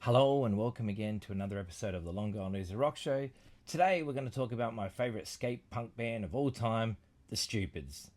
Hello and welcome again to another episode of the Long Gone Loser Rock Show. Today we're going to talk about my favourite skate punk band of all time, The Stupids.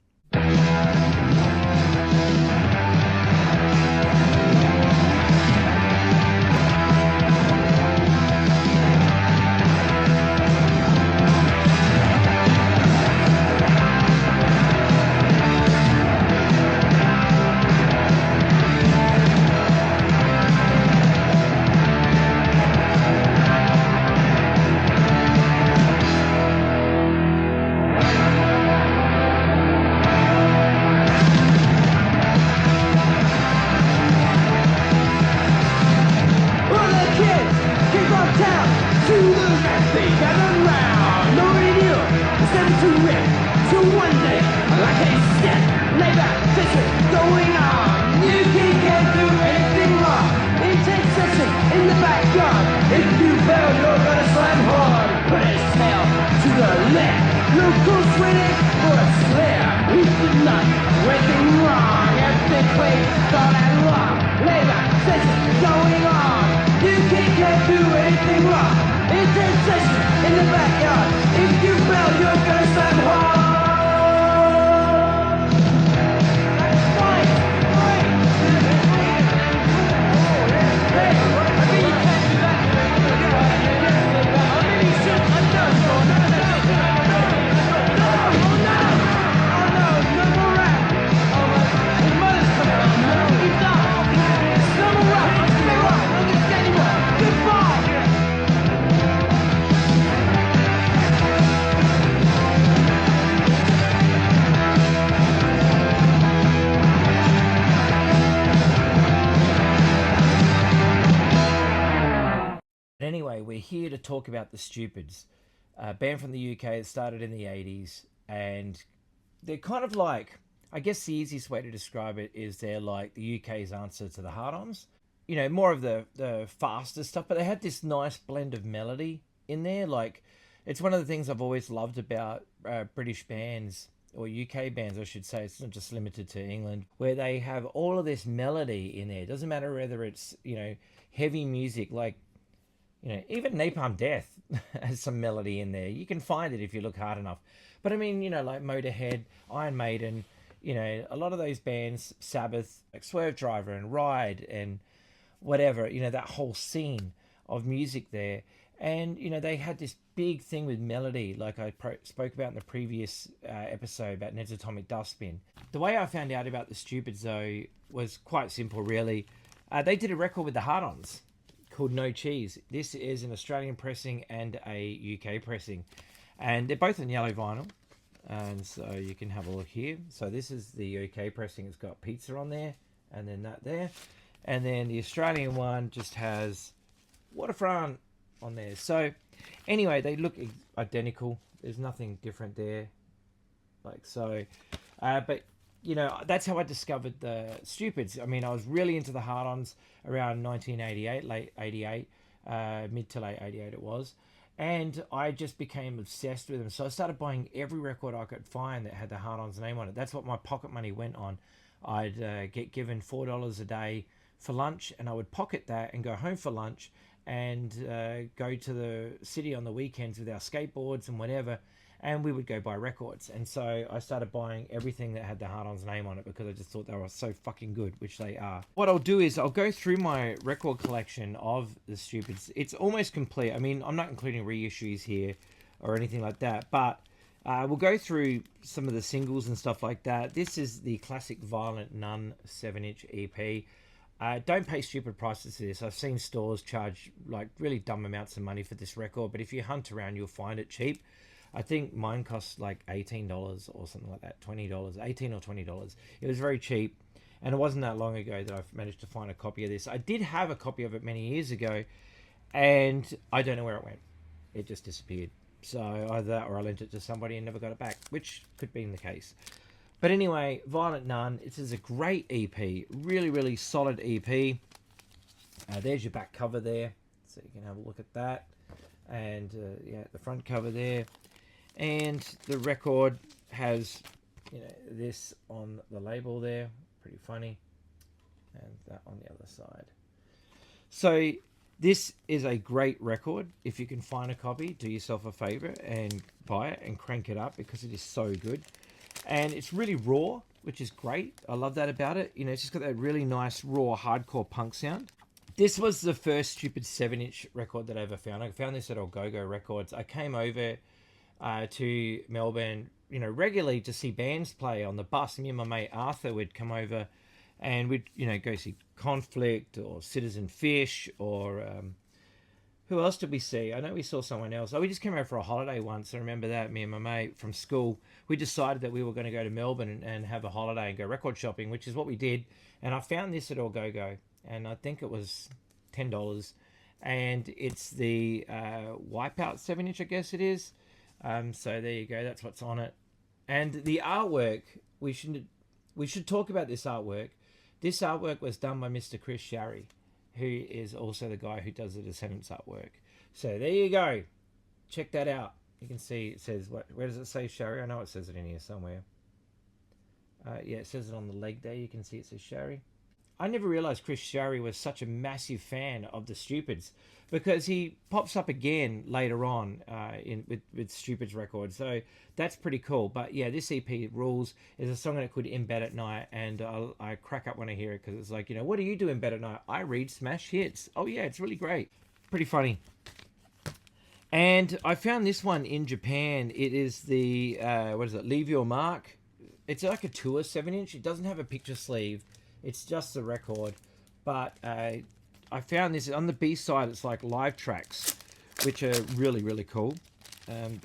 Anyway, we're here to talk about The Stupids, a band from the UK that started in the 80s, and they're kind of like, I guess the easiest way to describe it is they're like the UK's answer to the Hard-Ons. You know, more of the faster stuff, but they had this nice blend of melody in there. Like, it's one of the things I've always loved about British bands, or UK bands, I should say. It's not just limited to England, where they have all of this melody in there. It doesn't matter whether it's, heavy music, like, even Napalm Death has some melody in there. You can find it if you look hard enough. But I mean, like Motorhead, Iron Maiden, a lot of those bands, Sabbath, like Swerve Driver and Ride and whatever, that whole scene of music there. And, they had this big thing with melody, like I spoke about in the previous episode about Ned's Atomic Dustbin. The way I found out about The Stupids, though, was quite simple, really. They did a record with the Hard-Ons called No Cheese. This is an Australian pressing and a UK pressing, and they're both on yellow vinyl, and so you can have a look here. So this is the UK pressing. It's got pizza on there, and then that there, and then the Australian one just has Waterfront on there. So anyway, they look identical. There's nothing different there, like so. But that's how I discovered the Stupids. I mean, I was really into the Hard-Ons around 1988, late 88, mid to late 88 it was. And I just became obsessed with them. So I started buying every record I could find that had the Hard-Ons name on it. That's what my pocket money went on. I'd get given $4 a day for lunch, and I would pocket that and go home for lunch and go to the city on the weekends with our skateboards and whatever, and we would go buy records. And so I started buying everything that had the Hard-Ons name on it because I just thought they were so fucking good, which they are. What I'll do is I'll go through my record collection of The Stupids. It's almost complete. I mean, I'm not including reissues here or anything like that, but we'll go through some of the singles and stuff like that. This is the classic Violent Nun 7-inch EP. Don't pay stupid prices for this. I've seen stores charge like really dumb amounts of money for this record, but if you hunt around, you'll find it cheap. I think mine cost like $18 or something like that, $20, $18 or $20. It was very cheap, and it wasn't that long ago that I've managed to find a copy of this. I did have a copy of it many years ago, and I don't know where it went. It just disappeared. So either that or I lent it to somebody and never got it back, which could be the case. But anyway, Violent Nun, it is a great EP, really, really solid EP. There's your back cover there, so you can have a look at that. And yeah, the front cover there. And the record has, this on the label there, pretty funny, and that on the other side. So This is a great record. If you can find a copy, do yourself a favor and buy it and crank it up because it is so good. And it's really raw, which is great. I love that about it. You know, it's just got that really nice, raw, hardcore punk sound. This was the first Stupid 7-inch record that I ever found. I found this at Go Records. I came over to Melbourne, you know, regularly to see bands play on the bus. Me and my mate Arthur would come over and we'd, you know, go see Conflict or Citizen Fish or who else did we see? I know we saw someone else. Oh, we just came over for a holiday once. I remember that, me and my mate from school. We decided that we were going to go to Melbourne and have a holiday and go record shopping, which is what we did. And I found this at Go. And I think it was $10. And it's the Wipeout 7-inch, I guess it is. So there you go. That's what's on it. And the artwork, we should talk about this artwork. This artwork was done by Mr. Chris Sharry, who is also the guy who does the Descendants artwork. So there you go. Check that out. You can see it says, where does it say Sharry? I know it says it in here somewhere. Yeah, it says it on the leg there. You can see it says Sharry. I never realized Chris Sharry was such a massive fan of the Stupids because he pops up again later on with Stupids records. So that's pretty cool. But yeah, this EP rules. Is a song that could In Bed at Night, and I crack up when I hear it because it's like, you know, what do you do in bed at night? I read smash hits. Oh yeah, it's really great. Pretty funny. And I found this one in Japan. It is the, what is it? Leave Your Mark. It's like a tour 7-inch. It doesn't have a picture sleeve. It's just the record, but I found this on the B side. It's like live tracks, which are really, really cool.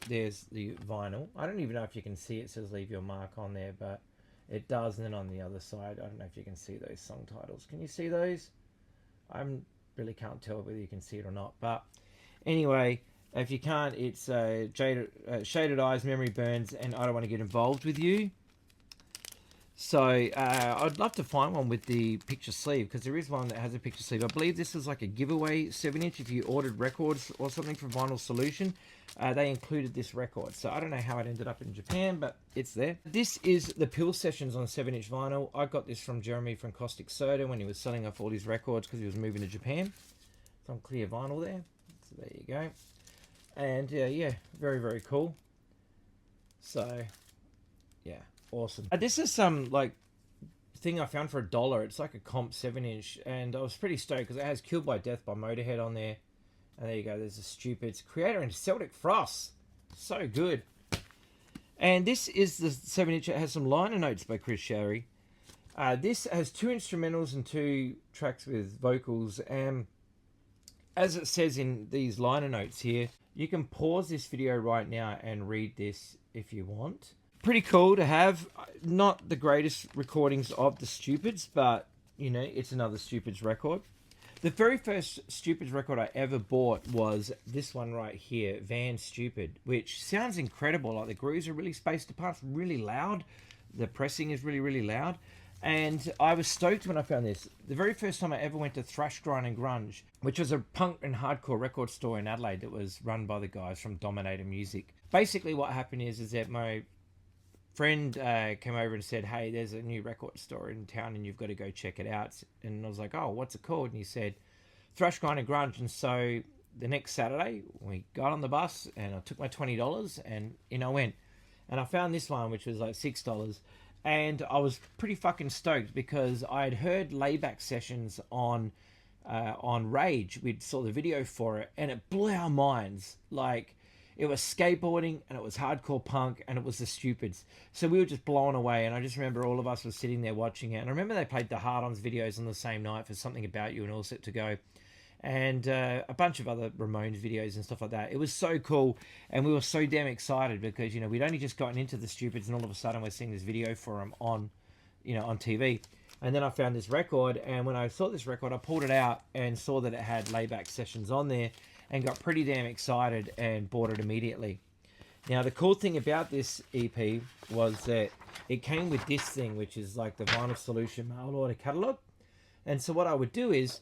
There's the vinyl. I don't even know if you can see it says Leave Your Mark on there, but it does. And then on the other side, I don't know if you can see those song titles. Can you see those? I really can't tell whether you can see it or not. But anyway, if you can't, it's Shaded Eyes, Memory Burns, and I Don't Want to Get Involved With You. So I'd love to find one with the picture sleeve because there is one that has a picture sleeve. I believe this is like a giveaway 7-inch. If you ordered records or something from Vinyl Solution, they included this record. So I don't know how it ended up in Japan, but it's there. This is the Pill Sessions on 7-inch vinyl. I got this from Jeremy from Caustic Soda when he was selling off all his records because he was moving to Japan. It's on clear vinyl there. So there you go. And yeah, very, very cool. So yeah. Awesome. This is some like thing I found for $1. It's like a comp 7-inch, and I was pretty stoked because it has Killed by Death by Motorhead on there. And there you go. There's the Stupids creator and Celtic Frost. So good. And this is the 7-inch. It has some liner notes by Chris Sharry. This has 2 instrumentals and 2 tracks with vocals. And as it says in these liner notes here, you can pause this video right now and read this if you want. Pretty cool to have. Not the greatest recordings of the Stupids, but, you know, it's another Stupids record. The very first Stupids record I ever bought was this one right here, Van Stupid, which sounds incredible. Like the grooves are really spaced apart, it's really loud. The pressing is really, really loud. And I was stoked when I found this. The very first time I ever went to Thrash Grind and Grunge, which was a punk and hardcore record store in Adelaide that was run by the guys from Dominator Music. Basically what happened is that my friend came over and said, hey, there's a new record store in town and you've got to go check it out. And I was like, oh, what's it called? And he said, Thrash Grind and Grunge. And so the next Saturday we got on the bus and I took my $20 and in I went. And I found this one, which was like $6. And I was pretty fucking stoked because I had heard Layback Sessions on Rage. We saw the video for it and it blew our minds. Like, it was skateboarding, and it was hardcore punk, and it was the Stupids. So we were just blown away, and I just remember all of us were sitting there watching it. And I remember they played the Hard-Ons videos on the same night for Something About You and All Set to Go. And a bunch of other Ramones videos and stuff like that. It was so cool, and we were so damn excited because, you know, we'd only just gotten into the Stupids, and all of a sudden we're seeing this video for them on, you know, on TV. And then I found this record, and when I saw this record, I pulled it out and saw that it had Layback Sessions on there, and got pretty damn excited and bought it immediately. Now, the cool thing about this EP was that it came with this thing, which is like the Vinyl Solution mail order catalog. And so what I would do is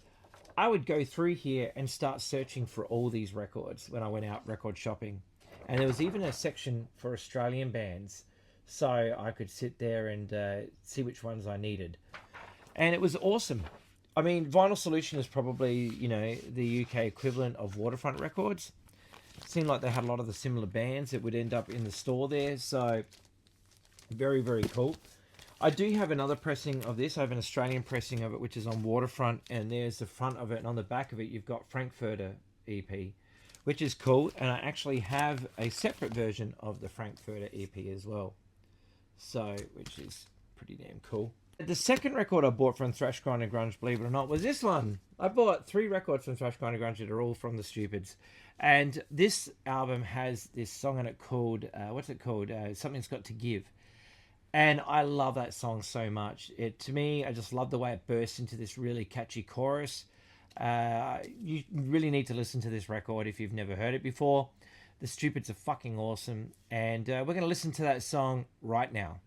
I would go through here and start searching for all these records when I went out record shopping. And there was even a section for Australian bands, so I could sit there and see which ones I needed. And it was awesome. I mean, Vinyl Solution is probably, you know, the UK equivalent of Waterfront Records. It seemed like they had a lot of the similar bands that would end up in the store there. So, very, very cool. I do have another pressing of this. I have an Australian pressing of it, which is on Waterfront. And there's the front of it. And on the back of it, you've got Frankfurter EP, which is cool. And I actually have a separate version of the Frankfurter EP as well. So, which is pretty damn cool. The second record I bought from Thrash Grind and Grunge, believe it or not, was this one. I bought 3 records from Thrash Grind and Grunge that are all from the Stupids. And this album has this song in it called, what's it called? Something's Got to Give. And I love that song so much. To me, I just love the way it bursts into this really catchy chorus. You really need to listen to this record if you've never heard it before. The Stupids are fucking awesome. And we're going to listen to that song right now.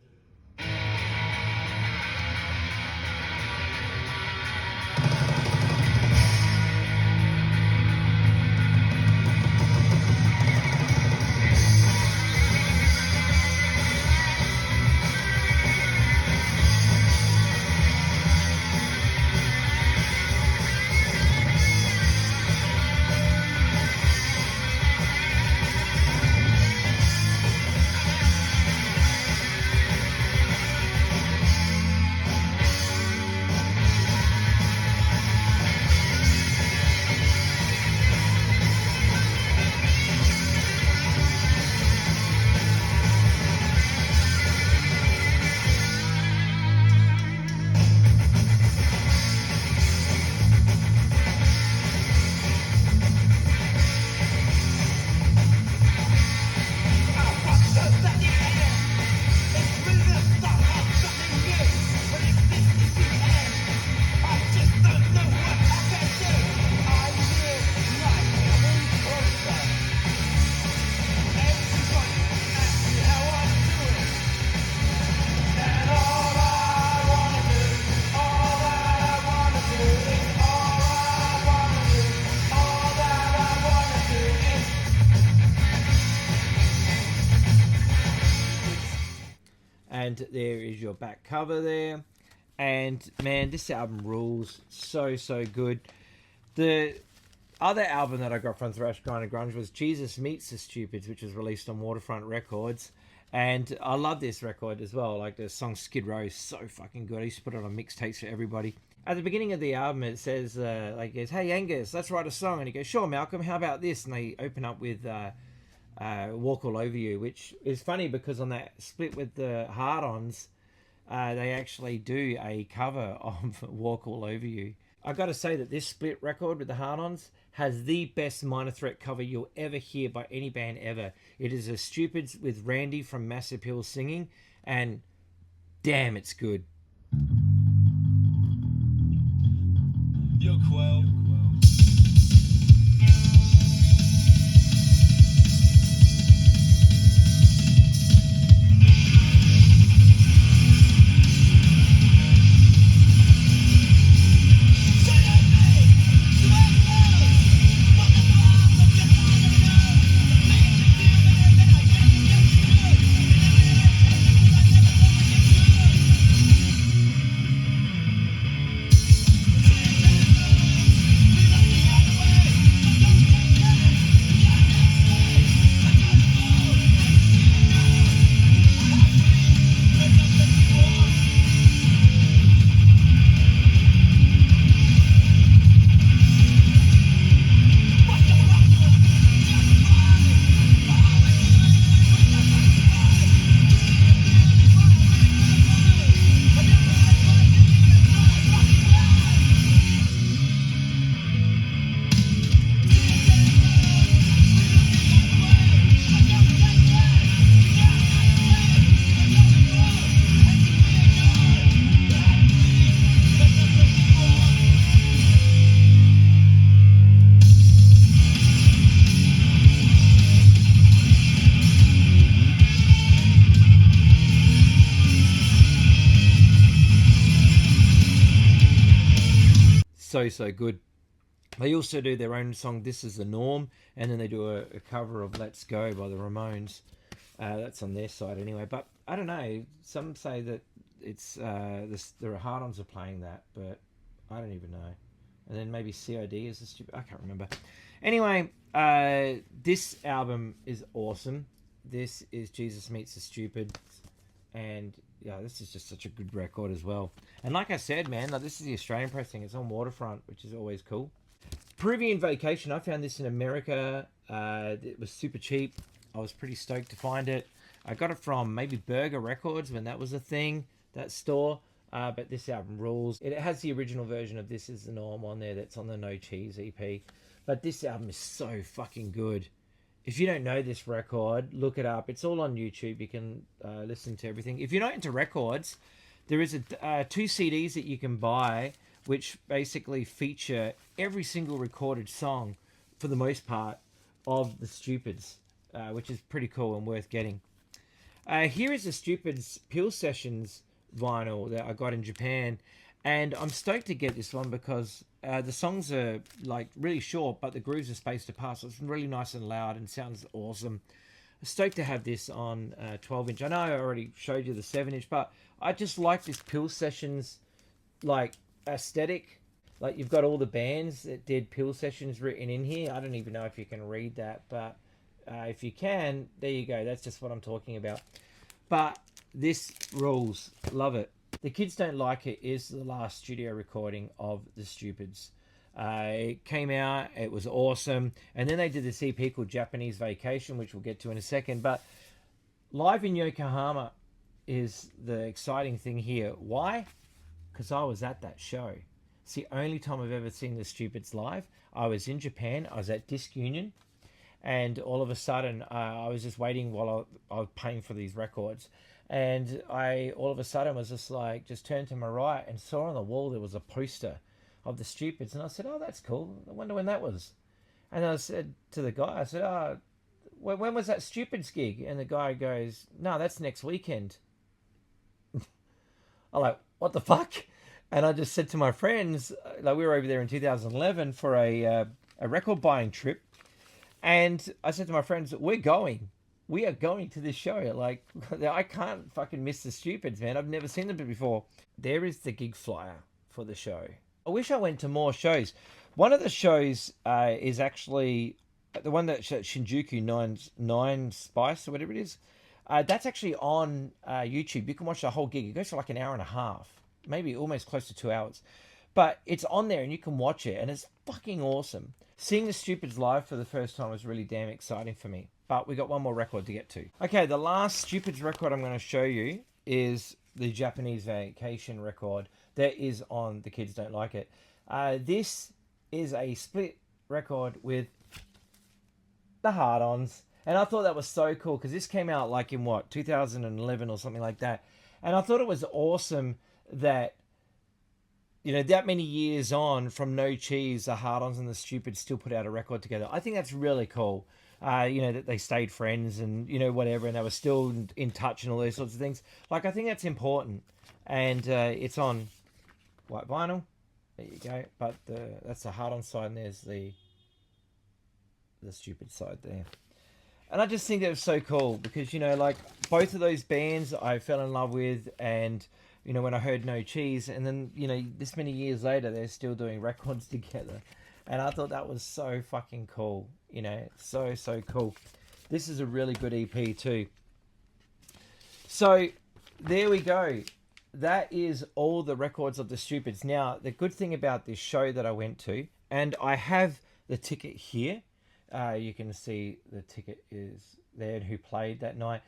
And there is your back cover there. And man, this album rules. So good. The other album that I got from Thrash Grind and Grunge was Jesus Meets the Stupids, which was released on Waterfront Records. And I love this record as well. Like the song Skid Row is so fucking good. I used to put it on mixtapes for everybody. At the beginning of the album, it says, like, goes, "Hey Angus, let's write a song." And he goes, "Sure, Malcolm, how about this?" And they open up with Walk All Over You, which is funny because on that split with the Hard-Ons, they actually do a cover of Walk All Over You. I got to say that this split record with the Hard-Ons has the best Minor Threat cover you'll ever hear by any band ever. It is a Stupids with Randy from Massive Hill singing, and damn, it's good. Yo, Quell. So good. They also do their own song, This Is the Norm, and then they do a cover of Let's Go by the Ramones. That's on their side anyway. But I don't know. Some say that it's the Hard-Ons are playing that, but I don't even know. And then maybe COD is the stupid. I can't remember. Anyway, this album is awesome. This is Jesus Meets the Stupid, and yeah, this is just such a good record as well. And like I said, man, like this is the Australian pressing. It's on Waterfront, which is always cool. Peruvian Vacation. I found this in America. It was super cheap. I was pretty stoked to find it. I got it from maybe Burger Records when that was a thing, that store. But this album rules. It has the original version of This Is the Norm on there that's on the No Cheese EP. But this album is so fucking good. If you don't know this record, look it up. It's all on YouTube. You can listen to everything. If you're not into records, there is two CDs that you can buy which basically feature every single recorded song, for the most part, of the Stupids, which is pretty cool and worth getting. Here is the Stupids Peel Sessions vinyl that I got in Japan, and I'm stoked to get this one because the songs are like really short, but the grooves are spaced apart, so it's really nice and loud and sounds awesome. I'm stoked to have this on 12-inch. I know I already showed you the 7-inch, but I just like this Peel Sessions like aesthetic. Like you've got all the bands that did Peel Sessions written in here. I don't even know if you can read that, but if you can, there you go. That's just what I'm talking about. But this rules. Love it. The Kids Don't Like It is the last studio recording of the Stupids. It came out, it was awesome, and then they did this EP called Japanese Vacation, which we'll get to in a second. But live in Yokohama is the exciting thing here. Why? Because I was at that show. It's the only time I've ever seen the Stupids live. I was in Japan, I was at Disc Union, and all of a sudden I was just waiting while I was paying for these records. And I all of a sudden was just turned to my right and saw on the wall there was a poster of the Stupids, and I said, "Oh, that's cool. I wonder when that was." And I said to the guy, I said, "Oh, when was that Stupids gig?" And the guy goes, "No, that's next weekend." I'm like, "What the fuck?" And I just said to my friends, like we were over there in 2011 for a record buying trip, and I said to my friends, "We are going to this show. Like, I can't fucking miss the Stupids, man. I've never seen them before." There is the gig flyer for the show. I wish I went to more shows. One of the shows is actually the one that Shinjuku Nine Spice or whatever it is. That's actually on YouTube. You can watch the whole gig. It goes for like an hour and a half, maybe almost close to 2 hours. But it's on there and you can watch it, and it's fucking awesome. Seeing the Stupids live for the first time was really damn exciting for me. But we got one more record to get to. Okay, the last Stupids record I'm going to show you is the Japanese Vacation record that is on The Kids Don't Like It. This is a split record with the Hard-Ons. And I thought that was so cool because this came out like in 2011 or something like that. And I thought it was awesome that, you know, that many years on from No Cheese, the Hard-Ons and the Stupids still put out a record together. I think that's really cool. You know, that they stayed friends and, you know, whatever, and they were still in touch and all those sorts of things. Like, I think that's important. And it's on white vinyl. There you go. But that's the Hard-On side, and there's the Stupid side there. And I just think that was so cool because, you know, like, both of those bands I fell in love with, and, you know, when I heard No Cheese, and then, you know, this many years later, they're still doing records together. And I thought that was so fucking cool. You know, so cool. This is a really good EP too. So, there we go. That is all the records of the Stupids. Now, the good thing about this show that I went to, and I have the ticket here. You can see the ticket is there and who played that night.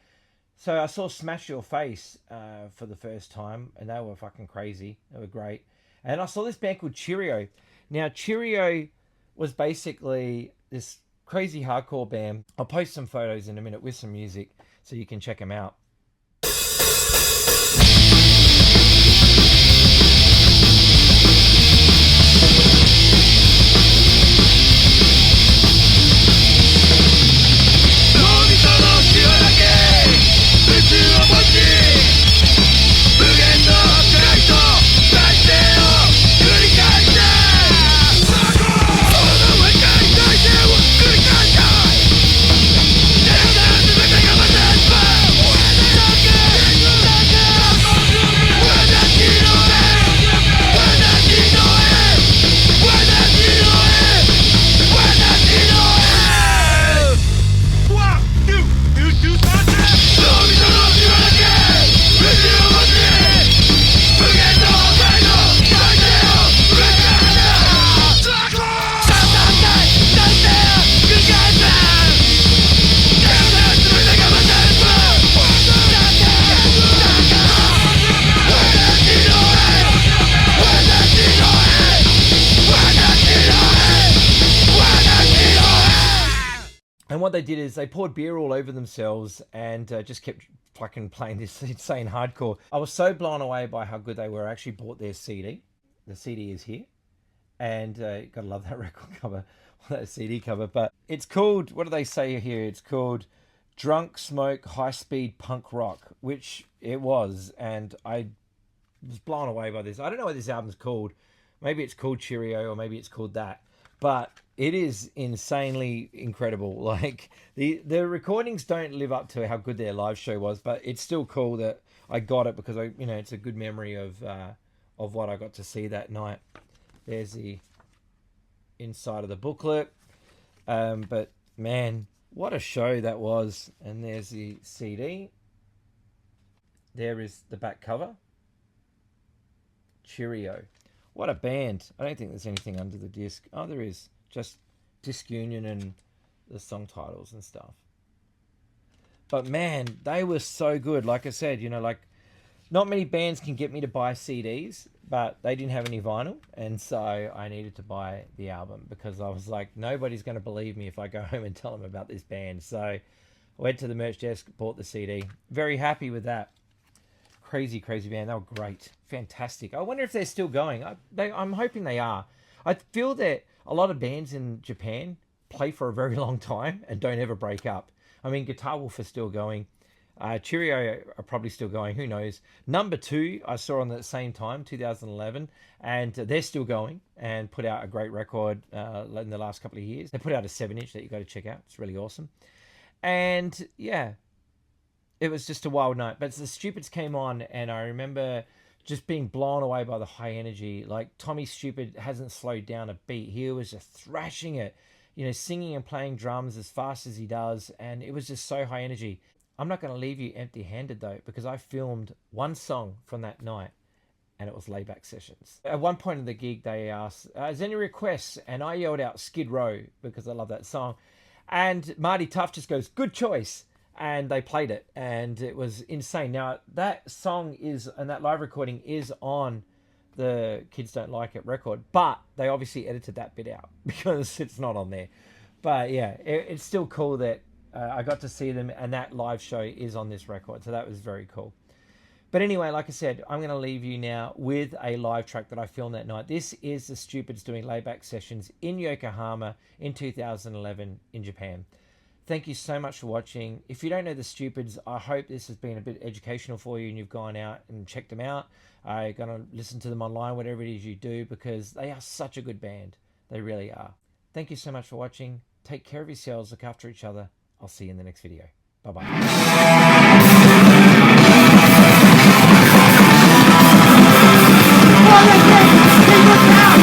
So I saw Smash Your Face for the first time, and they were fucking crazy. They were great. And I saw this band called Cheerio. Now, Cheerio was basically this crazy hardcore band. I'll post some photos in a minute with some music so you can check them out. And what they did is they poured beer all over themselves and just kept fucking playing this insane hardcore. I was so blown away by how good they were. I actually bought their CD. The CD is here. And gotta love that record cover, that CD cover. But it's called, what do they say here? It's called Drunk Smoke High Speed Punk Rock, which it was. And I was blown away by this. I don't know what this album's called. Maybe it's called Cheerio or maybe it's called that. But it is insanely incredible. Like the recordings don't live up to how good their live show was, but it's still cool that I got it because it's a good memory of what I got to see that night. There's the inside of the booklet. But man, what a show that was. And there's the CD. There is the back cover. Cheerio. What a band. I don't think there's anything under the disc. Oh, there is. Just disc union and the song titles and stuff. But man, they were so good. Like I said, like not many bands can get me to buy CDs, but they didn't have any vinyl. And so I needed to buy the album because I was like, nobody's going to believe me if I go home and tell them about this band. So I went to the merch desk, bought the CD. Very happy with that. Crazy band. They were great. Fantastic. I wonder if they're still going. I'm hoping they are. I feel that a lot of bands in Japan play for a very long time and don't ever break up. I mean, Guitar Wolf is still going. Cheerio are probably still going. Who knows? Number 2, I saw on the same time, 2011, and they're still going and put out a great record in the last couple of years. They put out a 7-inch that you got to check out. It's really awesome. And yeah, it was just a wild night. But the Stupids came on, and I remember just being blown away by the high energy. Like Tommy Stupid hasn't slowed down a beat. He was just thrashing it, singing and playing drums as fast as he does. And it was just so high energy. I'm not going to leave you empty handed though, because I filmed one song from that night and it was Layback Sessions. At one point in the gig, they asked, is there any requests? And I yelled out Skid Row because I love that song. And Marty Tuff just goes, good choice. And they played it, and it was insane. Now, that song and that live recording is on the Kids Don't Like It record, but they obviously edited that bit out because it's not on there. But yeah, it's still cool that I got to see them, and that live show is on this record, so that was very cool. But anyway, like I said, I'm going to leave you now with a live track that I filmed that night. This is the Stupids doing Layback Sessions in Yokohama in 2011 in Japan. Thank you so much for watching. If you don't know the Stupids, I hope this has been a bit educational for you and you've gone out and checked them out. You're going to listen to them online, whatever it is you do, because they are such a good band. They really are. Thank you so much for watching. Take care of yourselves. Look after each other. I'll see you in the next video. Bye-bye. People down,